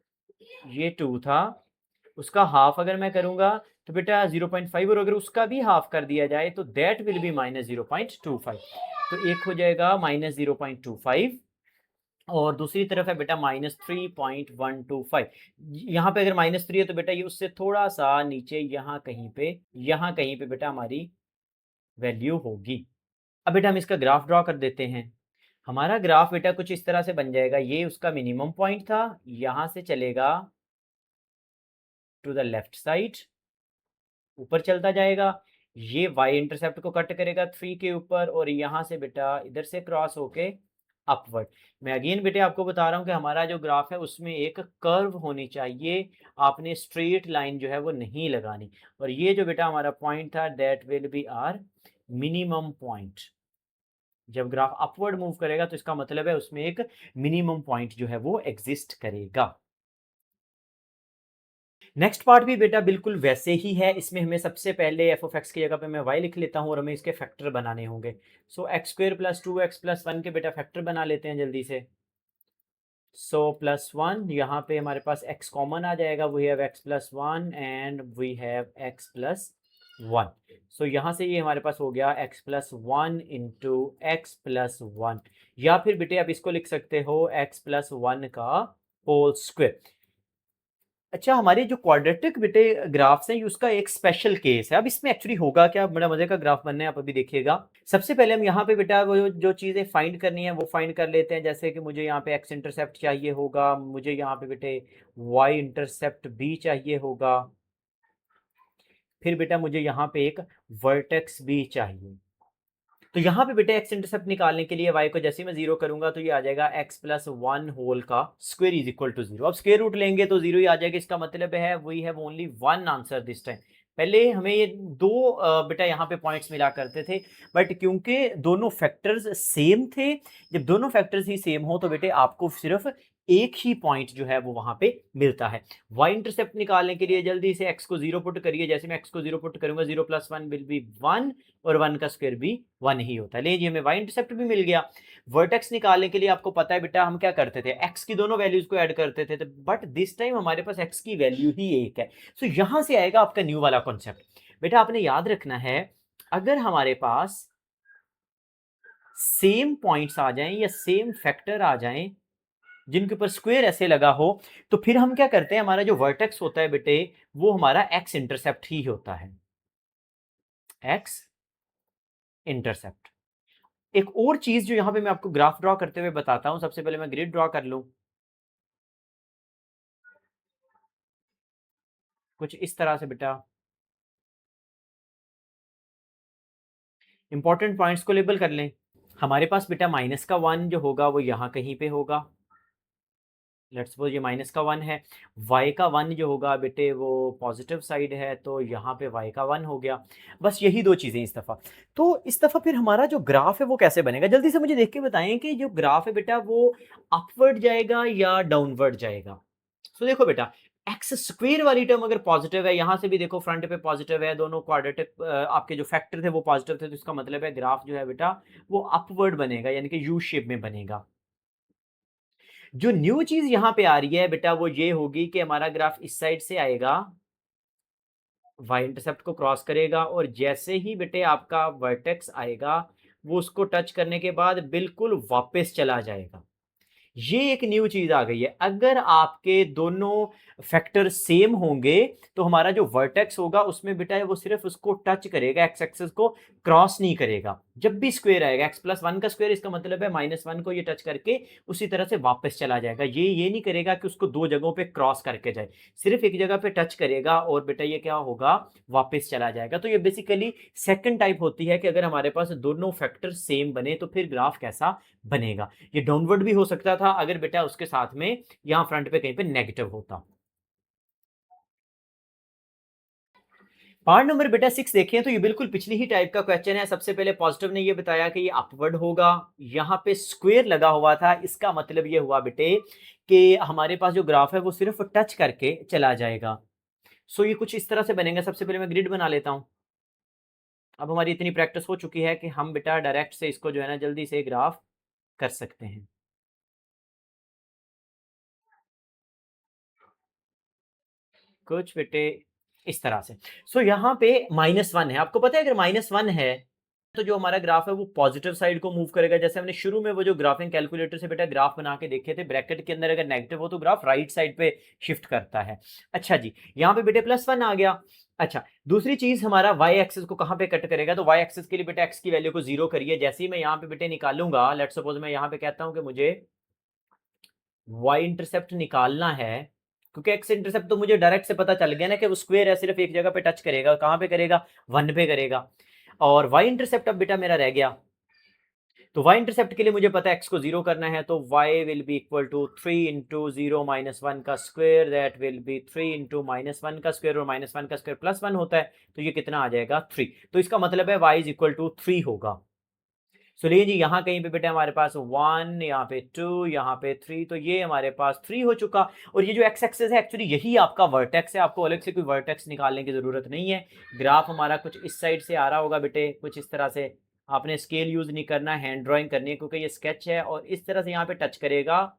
ये 2 था, उसका हाफ अगर मैं करूंगा तो बेटा 0.5 और अगर उसका भी हाफ कर दिया जाए तो दैट विल बी -0.25। तो एक हो जाएगा -0.25 और दूसरी तरफ है बेटा -3.125। यहाँ पे अगर -3 है तो बेटा ये उससे थोड़ा सा नीचे यहाँ कहीं पे बेटा हमारी वैल्यू होगी। अब बेटा हम इसका ग्राफ ड्रॉ कर देते हैं। हमारा ग्राफ बेटा कुछ इस तरह से बन जाएगा, ये उसका मिनिमम पॉइंट था, यहाँ से चलेगा टू द लेफ्ट साइड, ऊपर चलता जाएगा, ये वाई इंटरसेप्ट को कट करेगा 3 के ऊपर और यहाँ से बेटा इधर से क्रॉस होके अपवर्ड। मैं अगेन बेटे आपको बता रहा हूँ कि हमारा जो ग्राफ है उसमें एक कर्व होनी चाहिए, आपने स्ट्रेट लाइन जो है वो नहीं लगानी। और ये जो बेटा हमारा पॉइंट था that will be our minimum point. जब ग्राफ अपवर्ड मूव करेगा तो इसका मतलब है उसमें एक मिनिमम पॉइंट जो है वो एग्जिस्ट करेगा। नेक्स्ट पार्ट भी बेटा बिल्कुल वैसे ही है, इसमें हमें सबसे पहले एफ ऑफ एक्स की जगह पे मैं वाई लिख लेता हूँ और हमें इसके फैक्टर बनाने होंगे। So x square plus 2x plus 1 के बेटा फैक्टर बना लेते हैं जल्दी से। सो प्लस 1, यहाँ पे हमारे पास x कॉमन आ जाएगा, we have x plus 1 and we have x plus 1। So यहाँ से ये हमारे पास हो गया x plus 1 into x plus 1, या फिर बेटे आप इसको लिख सकते हो x प्लस 1 का होल स्क्वायर। अच्छा, हमारे जो क्वाड्रेटिक बेटे ग्राफ्स हैं उसका एक स्पेशल केस है। अब इसमें एक्चुअली होगा क्या, बड़ा मजे का ग्राफ बनने है, आप अभी देखिएगा। सबसे पहले हम यहाँ पे बेटा वो जो चीजें फाइंड करनी है वो फाइंड कर लेते हैं। जैसे कि मुझे यहाँ पे एक्स इंटरसेप्ट चाहिए होगा, मुझे यहाँ पे बेटे वाई इंटरसेप्ट भी चाहिए होगा, फिर बेटा मुझे यहाँ पे एक वर्टेक्स भी चाहिए। तो यहाँ पे बेटा एक्स इंटरसेप्ट निकालने के लिए वाई को जैसे ही मैं जीरो करूंगा तो ये आ जाएगा एक्स प्लस 1 होल का स्क्वायर इज इक्वल टू 0। अब स्क्वायर रूट लेंगे तो 0 ही आ जाएगा, इसका मतलब है we have only one answer this time. पहले हमें ये दो बेटा यहाँ पे पॉइंट्स मिला करते थे, बट क्योंकि दोनों फैक्टर्स सेम थे, जब दोनों फैक्टर्स ही सेम हो तो बेटे आपको सिर्फ एक ही पॉइंट जो है वो वहां पे मिलता है। वाई इंटरसेप्ट निकालने के लिए जल्दी से एक्स को 0 पुट करिए, जैसे मैं एक्स को 0 पुट करूंगा 0 प्लस 1 विल बी 1 और 1 का स्क्वायर भी 1 ही होता है। लीजिए हमें वाई इंटरसेप्ट भी मिल गया। वर्टेक्स निकालने के लिए आपको पता है बेटा हम क्या करते थे, एक्स की दोनों वैल्यूज को ऐड करते थे, बट दिस टाइम हमारे पास एक्स की वैल्यू ही एक है। सो यहां से आएगा आपका न्यू वाला कॉन्सेप्ट। बेटा आपने याद रखना है, अगर हमारे पास सेम पॉइंट्स आ जाएं या सेम फैक्टर आ जाएं जिनके ऊपर स्क्वायर ऐसे लगा हो, तो फिर हम क्या करते हैं, हमारा जो वर्टेक्स होता है बेटे वो हमारा एक्स इंटरसेप्ट ही होता है, एक्स इंटरसेप्ट। एक और चीज जो यहां पे मैं आपको ग्राफ ड्रॉ करते हुए बताता हूं, सबसे पहले मैं ग्रिड ड्रॉ कर लूं कुछ इस तरह से बेटा। इंपॉर्टेंट पॉइंट्स को लेबल कर लें। हमारे पास बेटा माइनस का 1 जो होगा वो यहां कहीं पे होगा, लेट्स सपोज ये माइनस का 1 है। y का 1 जो होगा बेटे वो पॉजिटिव साइड है, तो यहाँ पे y का 1 हो गया। बस यही दो चीज़ें इस दफ़ा। तो इस दफ़ा फिर हमारा जो ग्राफ है वो कैसे बनेगा, जल्दी से मुझे देख के बताएं कि जो ग्राफ है बेटा वो अपवर्ड जाएगा या डाउनवर्ड जाएगा। तो देखो बेटा, एक्स स्क्वेयर वाली टर्म अगर पॉजिटिव है, यहाँ से भी देखो फ्रंट पे पॉजिटिव है, दोनों क्वाड्रेटिक आपके जो फैक्टर थे वो पॉजिटिव थे, तो इसका मतलब है ग्राफ जो है बेटा वो अपवर्ड बनेगा, यानी कि यू शेप में बनेगा। जो न्यू चीज यहां पे आ रही है बेटा वो ये होगी कि हमारा ग्राफ इस साइड से आएगा, वाई इंटरसेप्ट को क्रॉस करेगा और जैसे ही बेटे आपका वर्टेक्स आएगा वो उसको टच करने के बाद बिल्कुल वापस चला जाएगा। ये एक न्यू चीज आ गई है। अगर आपके दोनों फैक्टर सेम होंगे तो हमारा जो वर्टेक्स होगा उसमें बेटा वो सिर्फ उसको टच करेगा, एक्स एक्सिस को क्रॉस नहीं करेगा। जब भी स्क्वायर आएगा एक्स प्लस 1 का स्क्वायर, इसका मतलब है -1 को ये टच करके उसी तरह से वापस चला जाएगा। ये नहीं करेगा कि उसको दो जगहों पे क्रॉस करके जाए, सिर्फ एक जगह पे टच करेगा और बेटा ये क्या होगा, वापस चला जाएगा। तो ये बेसिकली सेकंड टाइप होती है कि अगर हमारे पास दोनों फैक्टर सेम बने तो फिर ग्राफ कैसा बनेगा। ये डाउनवर्ड भी हो सकता था अगर बेटा उसके साथ में यहां फ्रंट पे कहीं पे नेगेटिव होता। पार्ट नंबर बेटा 6 देखें तो ये बिल्कुल पिछली ही टाइप का क्वेश्चन है। सबसे पहले पॉजिटिव ने ये बताया कि ये अपवर्ड होगा, यहाँ पे स्क्वायर लगा हुआ था, इसका मतलब ये हुआ बेटे कि हमारे पास जो ग्राफ है वो सिर्फ टच करके चला जाएगा। सो ये कुछ इस तरह से बनेगा। सबसे पहले मैं ग्रिड बना लेता हूं। अब हमारी इतनी प्रैक्टिस हो चुकी है कि हम बेटा डायरेक्ट से इसको जो है ना जल्दी से ग्राफ कर सकते हैं। कुछ बेटे इस तरह से। सो यहाँ पे -1 है, आपको पता है अगर -1 है तो जो हमारा ग्राफ है वो पॉजिटिव साइड को मूव करेगा। जैसे हमने शुरू में वो जो ग्राफिंग कैलकुलेटर से बेटा ग्राफ बना के देखे थे, ब्रैकेट के अंदर अगर नेगेटिव हो तो ग्राफ राइट साइड पे शिफ्ट करता है। अच्छा जी, यहाँ पे बेटे +1 आ गया। अच्छा, दूसरी चीज हमारा वाई एक्सिस को कहाँ पे कट करेगा, तो वाई एक्सिस के लिए बेटा एक्स की वैल्यू को 0 करिए। जैसे ही मैं यहाँ पे बेटे निकालूंगा, लेट्स सपोज मैं यहाँ पे कहता हूँ कि मुझे वाई इंटरसेप्ट निकालना है, क्योंकि एक्स इंटरसेप्ट तो मुझे डायरेक्ट से पता चल गया ना कि वो स्क्वायर है, सिर्फ एक जगह पे टच करेगा। कहाँ पे करेगा, 1 पे करेगा। और वाई इंटरसेप्ट अब बेटा मेरा रह गया, तो y इंटरसेप्ट के लिए मुझे पता है x को 0 करना है, तो y will be equal to 3 into 0 minus 1 का square, that will be 3 into -1 का स्क्वायर, और -1 का स्क्वायर +1 होता है, तो ये कितना आ जाएगा 3। तो इसका मतलब है y इज इक्वल टू 3 होगा। सुनिए जी, यहाँ कहीं पे बेटा हमारे पास 1, यहाँ पे 2, यहाँ पे 3, तो ये हमारे पास 3 हो चुका। और ये जो x एक्सिस है एक्चुअली यही आपका वर्टेक्स है, आपको अलग से कोई वर्टेक्स निकालने की जरूरत नहीं है। ग्राफ हमारा कुछ इस साइड से आ रहा होगा बेटे, कुछ इस तरह से। आपने स्केल यूज नहीं करना, हैंड ड्राइंग करनी है, क्योंकि ये स्केच है, और इस तरह से यहाँ पे टच करेगा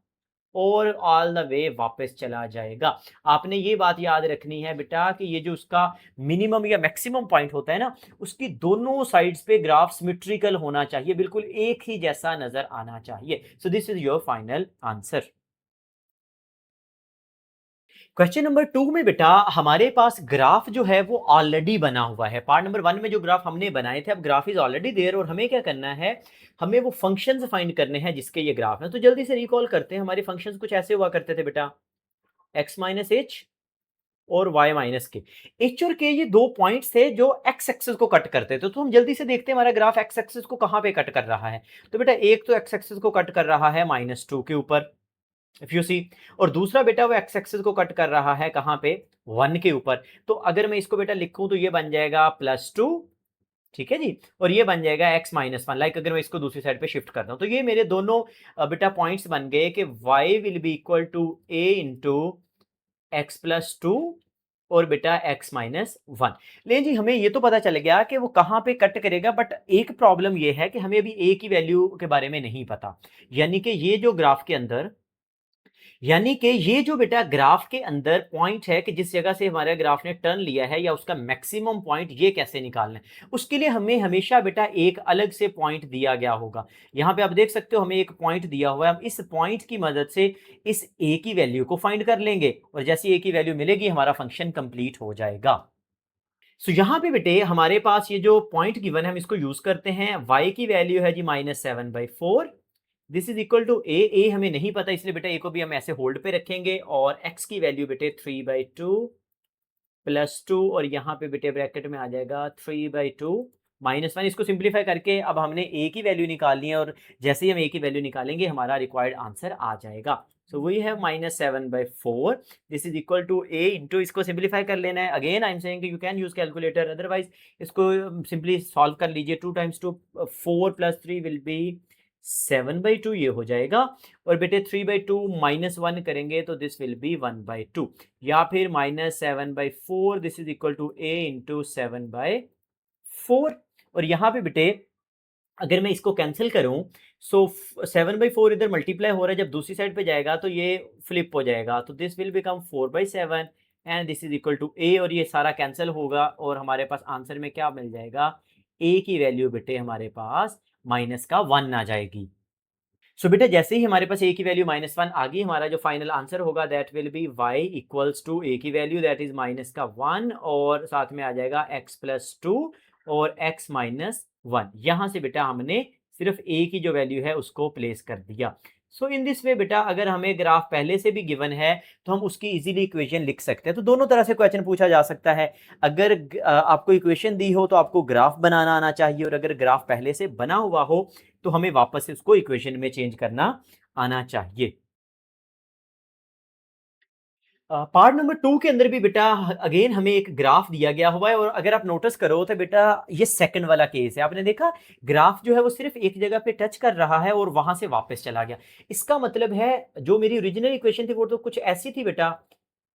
और ऑल द वे वापस चला जाएगा। आपने ये बात याद रखनी है बेटा कि ये जो उसका मिनिमम या मैक्सिमम पॉइंट होता है ना, उसकी दोनों साइड्स पे ग्राफ सिमेट्रिकल होना चाहिए, बिल्कुल एक ही जैसा नजर आना चाहिए। सो this is your final answer. Question number 2 में बेटा हमारे पास ग्राफ जो है वो ऑलरेडी बना हुआ है। पार्ट नंबर 1 में जो ग्राफ हमने बनाए थे, अब ग्राफ इज ऑलरेडी देयर, और हमें क्या करना है, हमें वो फंक्शंस फाइंड करने हैं जिसके ये ग्राफ है। तो जल्दी से रिकॉल करते हैं, हमारे फंक्शंस कुछ ऐसे हुआ करते थे बेटा, x माइनस एच और y माइनस के। एच और के ये दो पॉइंट्स थे जो x एक्सिस को कट करते थे। तो हम जल्दी से देखते हैं हमारा ग्राफ x एक्सिस को कहां पे कट कर रहा है। तो बेटा एक तो x एक्सिस को कट कर रहा है -2 के ऊपर, इफ यू सी, और दूसरा बेटा वो x एक्सिस को कट कर रहा है कहां पे, 1 के ऊपर। तो अगर मैं इसको बेटा लिखूं तो ये बन जाएगा +2, ठीक है जी, और ये बन जाएगा x-1। लाइक अगर मैं इसको दूसरी साइड पे शिफ्ट करता हूं, तो ये मेरे दोनों बेटा पॉइंट्स बन गए कि y will be equal to a into x+2 और बेटा x-1। लेकिन जी हमें ये तो पता चल गया कि वो कहां पे कट करेगा, बट एक प्रॉब्लम ये है कि हमें अभी a की वैल्यू के बारे में नहीं पता। यानी कि ये जो ग्राफ के अंदर, यानी कि ये जो बेटा ग्राफ के अंदर पॉइंट है कि जिस जगह से हमारे ग्राफ ने टर्न लिया है, या उसका मैक्सिमम पॉइंट, ये कैसे निकालना है, उसके लिए हमें हमेशा बेटा एक अलग से पॉइंट दिया गया होगा। यहां पे आप देख सकते हो हमें एक पॉइंट दिया हुआ है, हम इस पॉइंट की मदद से इस ए की वैल्यू को फाइंड कर लेंगे, और जैसे ए की वैल्यू मिलेगी हमारा फंक्शन कंप्लीट हो जाएगा। सो यहाँ पे बेटे हमारे पास ये जो पॉइंट गिवन है हम इसको यूज करते हैं। y की वैल्यू है जी -7/4, दिस इज इक्वल टू ए हमें नहीं पता, इसलिए बेटा ए को भी हम ऐसे होल्ड पे रखेंगे, और x की वैल्यू बेटे 3/2 +2, और यहाँ पे बेटे ब्रैकेट में आ जाएगा 3/2 -1। इसको सिंप्लीफाई करके अब हमने a की वैल्यू निकालनी है, और जैसे ही हम a की वैल्यू निकालेंगे हमारा रिक्वायर्ड आंसर आ जाएगा। So we have -7/4, this is equal to a into, इसको सिंप्लीफाई कर लेना है। Again I am saying you can use calculator, otherwise इसको सिंपली सॉल्व कर लीजिए। 2 × 2 4 + 3 विल बी 7/2, ये हो जाएगा। और बेटे 3/2 -1 करेंगे तो दिस विल बी 1/2, या फिर -7/4, this is equal to a into 7/4। और यहाँ पे बेटे अगर मैं इसको कैंसिल करूं, सो 7/4 इधर मल्टीप्लाई हो रहा है, जब दूसरी साइड पे जाएगा तो ये फ्लिप हो जाएगा, तो this will become 4/7 and this is equal to a, और ये सारा कैंसिल होगा, और हमारे पास आंसर में क्या मिल जाएगा, a की वैल्यू बेटे हमारे पास -1 आ जाएगी। सो बेटा जैसे ही हमारे पास a की वैल्यू -1 आ गई, हमारा जो फाइनल आंसर होगा that will be y equals to a की वैल्यू दैट इज -1, और साथ में आ जाएगा x+2 और x-1। यहां से बेटा हमने सिर्फ a की जो वैल्यू है उसको प्लेस कर दिया। सो इन दिस वे बेटा अगर हमें ग्राफ पहले से भी गिवन है तो हम उसकी इजीली इक्वेशन लिख सकते हैं। तो दोनों तरह से क्वेश्चन पूछा जा सकता है। अगर आपको इक्वेशन दी हो तो आपको ग्राफ बनाना आना चाहिए, और अगर ग्राफ पहले से बना हुआ हो तो हमें वापस से उसको इक्वेशन में चेंज करना आना चाहिए। पार्ट नंबर 2 के अंदर भी बेटा अगेन हमें एक ग्राफ दिया गया हुआ है, और अगर आप नोटिस करो तो बेटा ये सेकंड वाला केस है। आपने देखा ग्राफ जो है वो सिर्फ एक जगह पे टच कर रहा है और वहां से वापस चला गया। इसका मतलब है जो मेरी ओरिजिनल इक्वेशन थी वो तो कुछ ऐसी थी बेटा,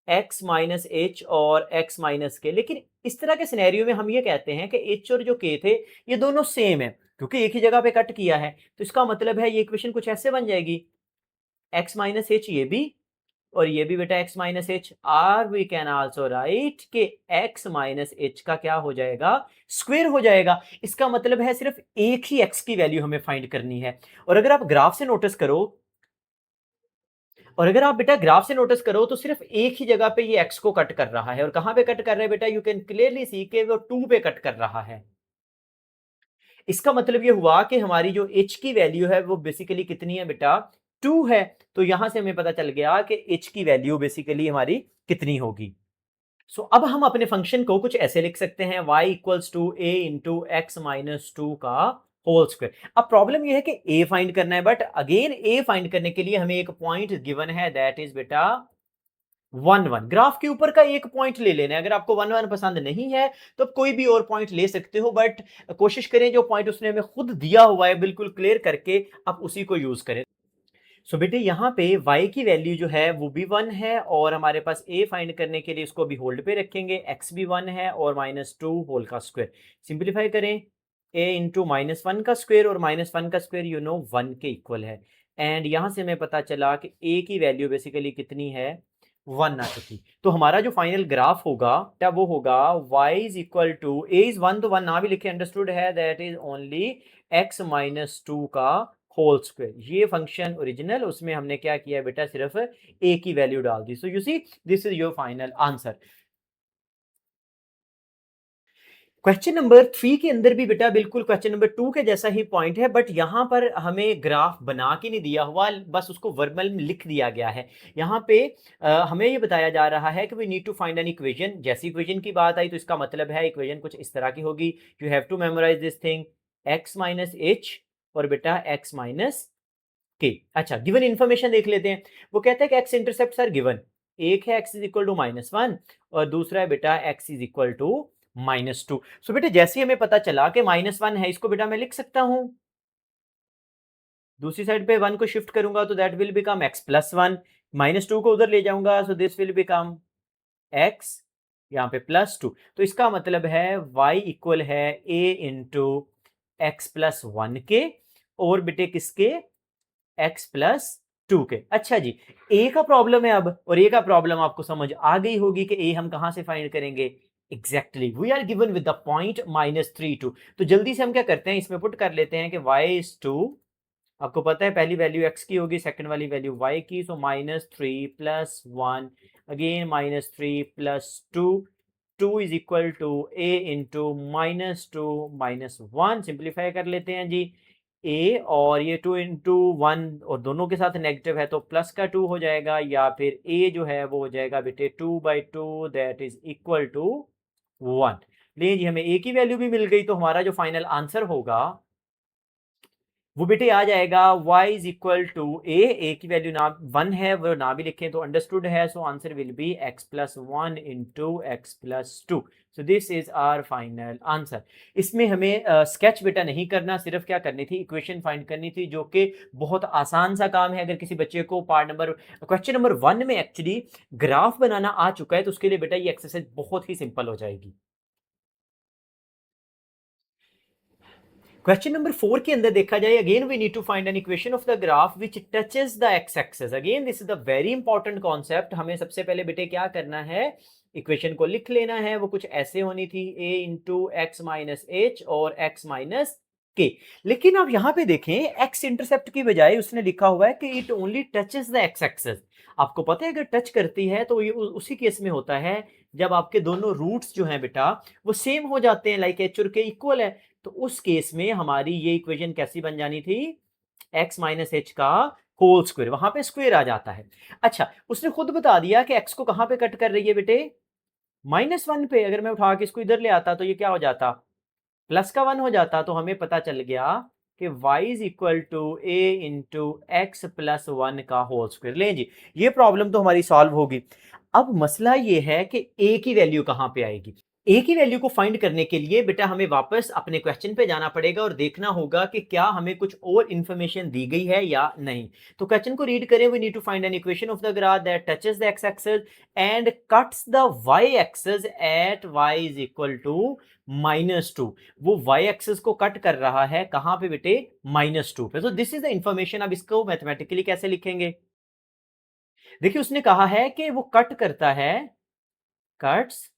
x माइनस एच और x माइनस के, लेकिन इस तरह के सिनेरियो में हम ये कहते हैं कि h और जो k थे ये दोनों सेम है, क्योंकि एक ही जगह पे कट किया है। तो इसका मतलब है ये इक्वेशन कुछ ऐसे बन जाएगी, x माइनस एच ये भी और ये भी बेटा x minus h, are we can also write कि x माइनस एच का क्या हो जाएगा, स्क्वायर हो जाएगा। इसका मतलब है सिर्फ एक ही x की वैल्यू हमें फाइंड करनी है। और अगर आप ग्राफ से नोटिस करो, और अगर आप बेटा ग्राफ से नोटिस करो तो सिर्फ एक ही जगह पे ये x को कट कर रहा है। और कहां पे कट कर रहा है बेटा, यू कैन क्लियरली सी के वो 2 पे कट कर रहा है। इसका मतलब ये हुआ कि हमारी जो h की वैल्यू है वो बेसिकली कितनी है बेटा, 2 है। तो यहां से हमें पता चल गया कि h की वैल्यू बेसिकली हमारी कितनी होगी। अब हम अपने फंक्शन को कुछ ऐसे लिख सकते हैं, y equals to a into x minus two का होल स्क्वायर। अब प्रॉब्लम यह है कि a फाइंड करना है, बट अगेन a फाइंड करने के लिए हमें एक पॉइंट गिवन है, दैट इज बेटा 1 1। ग्राफ के ऊपर का एक पॉइंट ले लेना है। अगर आपको 1 1 पसंद नहीं है तो आप कोई भी और पॉइंट ले सकते हो, बट कोशिश करें जो पॉइंट उसने हमें खुद दिया हुआ है बिल्कुल क्लियर करके आप उसी को यूज करें। बेटे यहाँ पे y की वैल्यू जो है वो भी 1 है, और हमारे पास a फाइंड करने के लिए इसको भी होल्ड पे रखेंगे, x भी 1 है और -2 होल का स्क्वायर। सिंप्लीफाई करें, a इंटू -1 का स्क्वायर, और -1 का स्क्वायर यू नो 1 के इक्वल है। एंड यहाँ से हमें पता चला कि a की वैल्यू बेसिकली कितनी है, 1 आ चुकी। तो हमारा जो फाइनल ग्राफ होगा तब वो होगा y is equal to, a is 1 तो 1 ना भी लिखे, अंडरस्टूड है, that is only x minus 2 का होल स्क्वायर। ये फंक्शन ओरिजिनल, उसमें हमने क्या किया बेटा, सिर्फ a की वैल्यू डाल दी। So you see this is your final answer. Question number 3 के अंदर भी बेटा बिल्कुल क्वेश्चन नंबर 2 के जैसा ही पॉइंट है, बट यहां पर हमें ग्राफ बना के नहीं दिया हुआ, बस उसको वर्बल में लिख दिया गया है। यहां पे हमें ये बताया जा रहा है कि we need to find an equation. जैसी इक्वेशन की बात आई तो इसका मतलब है इक्वेशन कुछ इस तरह की होगी। You have to memorize this thing, x minus h और बेटा x माइनस के। अच्छा, गिवन इंफॉर्मेशन देख लेते हैं। वो कहता है कि x इंटरसेप्ट आर गिवन, एक है x इज इक्वल टू -1 और दूसरा है बेटा x इज इक्वल टू -2। सो बेटा जैसे ही हमें पता चला कि -1 है, इसको बेटा मैं लिख सकता हूं, दूसरी साइड पे 1 को शिफ्ट करूंगा तो that will become x plus 1, -2 को उधर ले जाऊंगा so this will become x यहाँ पे +2। तो इसका मतलब है y इक्वल है a इंटू एक्स प्लस 1 के, और बेटे किसके, x प्लस 2 के। अच्छा जी, a का प्रॉब्लम है अब, और a का प्रॉब्लम आपको समझ आ गई होगी कि a हम कहां से फाइंड करेंगे। Exactly we are given with the point -3 2। तो जल्दी से हम क्या करते हैं, इसमें पुट कर लेते हैं कि y इज 2, आपको पता है पहली वैल्यू x की होगी, सेकंड वाली वैल्यू y की, so -3 plus 1 again -3 plus 2, 2 is equal to a into -2 -1। Simplify कर लेते हैं जी, a और ये 2 इंटू 1 और दोनों के साथ नेगेटिव है तो प्लस का 2 हो जाएगा, या फिर a जो है वो हो जाएगा बेटे 2/2 दैट इज इक्वल टू 1। लीजिए जी, हमें a की वैल्यू भी मिल गई, तो हमारा जो फाइनल आंसर होगा वो बेटे आ जाएगा y is equal to a की वैल्यू ना 1 है वो ना भी लिखें तो अंडरस्टूड है, so answer will be x plus 1 into x plus 2। So this is our final answer. इसमें हमें स्केच बेटा नहीं करना, सिर्फ क्या करनी थी, इक्वेशन फाइंड करनी थी, जो कि बहुत आसान सा काम है। अगर किसी बच्चे को क्वेश्चन नंबर 1 में एक्चुअली ग्राफ बनाना आ चुका है तो उसके लिए बेटा ये एक्सरसाइज बहुत ही सिंपल हो जाएगी। क्वेश्चन नंबर 4 के अंदर देखा जाए, again we need to find an equation of the graph which touches the x axis. Again this is the very important concept. हमें सबसे पहले बेटे क्या करना है, इक्वेशन को लिख लेना है। वो कुछ ऐसे होनी थी, a into x minus h और x माइनस के। लेकिन आप यहाँ पे देखें, x इंटरसेप्ट की बजाय उसने लिखा हुआ है कि it only touches the x axis. आपको पता है अगर टच करती है तो ये उसी केस में होता है जब आपके दोनों रूट्स जो हैं बेटा वो सेम हो जाते हैं, लाइक एच और के इक्वल है। तो उस केस में हमारी ये इक्वेशन कैसी बन जानी थी, x माइनस एच का होल स्क्वायर, वहां पे स्क्वायर आ जाता है। अच्छा, उसने खुद बता दिया कि x को कहां पे कट कर रही है बेटे, -1 पे। अगर मैं उठा के इसको इधर ले आता तो ये क्या हो जाता, प्लस का 1 हो जाता। तो हमें पता चल गया कि y is equal to a into x plus 1 का होल स्क्वायर। ले जी, ये प्रॉब्लम तो हमारी सॉल्व होगी। अब मसला ये है कि a की वैल्यू कहां पे आएगी। ए की वैल्यू को फाइंड करने के लिए बेटा हमें वापस अपने क्वेश्चन पे जाना पड़ेगा और देखना होगा कि क्या हमें कुछ और इंफॉर्मेशन दी गई है या नहीं। तो क्वेश्चन को रीड करें, we need to find an equation of the graph that touches the x axis and cuts the y axis at y is equal to -2। वो वाई एक्सिस को कट कर रहा है कहां पे बेटे, -2 पे। तो दिस इज द इंफॉर्मेशन। अब इसको मैथमेटिकली कैसे लिखेंगे, देखिए उसने कहा है कि वो कट करता है, कट्स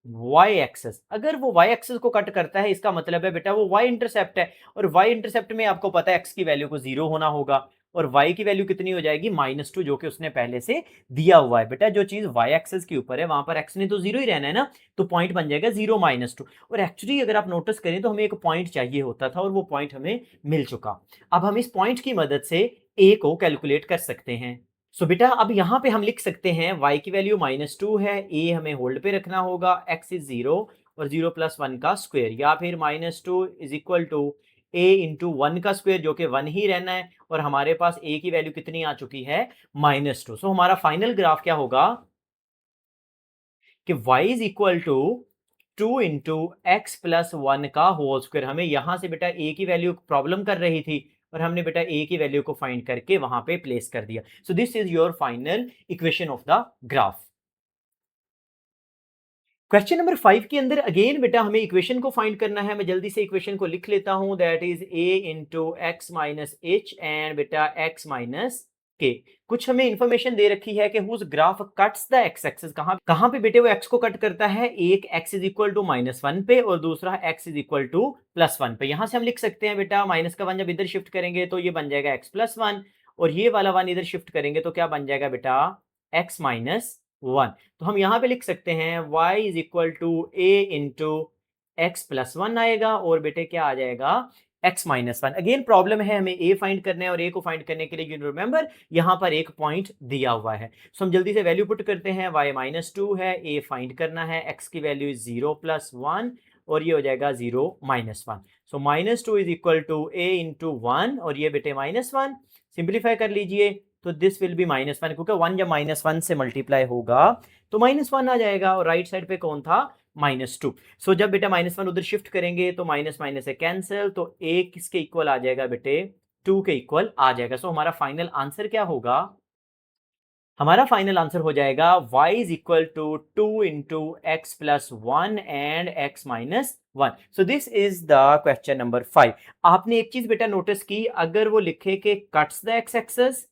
वाई एक्सेस। अगर वो वाई एक्सेस को कट करता है इसका मतलब है बेटा वो वाई इंटरसेप्ट है, और वाई इंटरसेप्ट में आपको पता है एक्स की वैल्यू को 0 होना होगा, और वाई की वैल्यू कितनी हो जाएगी -2, जो कि उसने पहले से दिया हुआ है। बेटा जो चीज वाई एक्सेस के ऊपर है वहां पर एक्स ने तो 0 ही रहना है ना, तो पॉइंट बन जाएगा 0 -2। और एक्चुअली अगर आप नोटिस करें तो हमें एक पॉइंट चाहिए होता था और वो पॉइंट हमें मिल चुका। अब हम इस पॉइंट की मदद से ए को कैलकुलेट कर सकते हैं। सो बेटा अब यहाँ पे हम लिख सकते हैं y की वैल्यू -2 है, a हमें होल्ड पे रखना होगा, x इज 0 और 0 प्लस 1 का स्क्वायर, या फिर -2 is equal to a into 1 का स्क्वायर, जो कि 1 ही रहना है, और हमारे पास a की वैल्यू कितनी आ चुकी है -2। सो हमारा फाइनल ग्राफ क्या होगा कि y is equal to 2 into x plus 1 का होल स्क्वायर। हमें यहां से बेटा a की वैल्यू प्रॉब्लम कर रही थी, और हमने बेटा a की वैल्यू को फाइंड करके वहां पे प्लेस कर दिया। सो this is your final equation of the graph. Question number 5 के अंदर अगेन बेटा हमें इक्वेशन को फाइंड करना है। मैं जल्दी से इक्वेशन को लिख लेता हूं, that is a into x minus h and बेटा x माइनस के। कुछ हमें इंफॉर्मेशन दे रखी है कि whose graph cuts the x axis. कहां कहां पे बेटे वो x को कट करता है, एक x इज इक्वल टू -1 पे और दूसरा x इज इक्वल टू +1 पे। यहां से हम लिख सकते हैं बेटा माइनस का 1 जब इधर शिफ्ट करेंगे तो ये बन जाएगा x+1, और ये वाला 1 इधर शिफ्ट करेंगे तो क्या बन जाएगा बेटा x-1। तो हम यहां पे लिख सकते हैं y is equal to a into x+1 आएगा, और बेटे क्या आ जाएगा x-1। अगेन प्रॉब्लम है, हमें a फाइंड करना है, और a को फाइंड करने के लिए यू रिमेंबर यहां पर एक पॉइंट दिया हुआ है। सो हम जल्दी से वैल्यू पुट करते हैं, y -2 है, a फाइंड करना है, x की वैल्यू इज 0 + 1 और ये हो जाएगा 0 -1। So -2 is equal to a into 1 और ये बेटे -1। सिंप्लीफाई कर लीजिए तो दिस विल बी -1, क्योंकि 1 जब -1 से मल्टीप्लाई होगा तो -1 आ जाएगा, और राइट साइड पे कौन था -2। सो जब बेटा -1 उधर शिफ्ट करेंगे तो माइनस माइनस से कैंसिल, तो a किसके इक्वल आ जाएगा बेटे 2 के इक्वल आ जाएगा। सो हमारा फाइनल आंसर क्या होगा, हमारा फाइनल आंसर हो जाएगा y is equal to 2 into x plus 1 and x minus 1। So this is the question number 5। आपने एक चीज बेटा नोटिस की, अगर वो लिखे कि कट्स द एक्स एक्सेस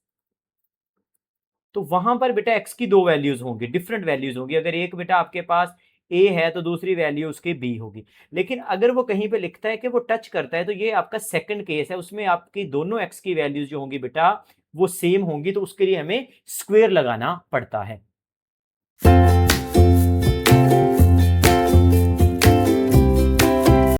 तो वहां पर बेटा x की दो वैल्यूज होंगी, डिफरेंट वैल्यूज होंगी। अगर एक बेटा आपके पास a है तो दूसरी वैल्यू उसकी b होगी। लेकिन अगर वो कहीं पे लिखता है कि वो टच करता है तो ये आपका सेकंड केस है, उसमें आपकी दोनों x की वैल्यूज जो होंगी बेटा वो सेम होंगी, तो उसके लिए हमें स्क्वायर लगाना पड़ता है।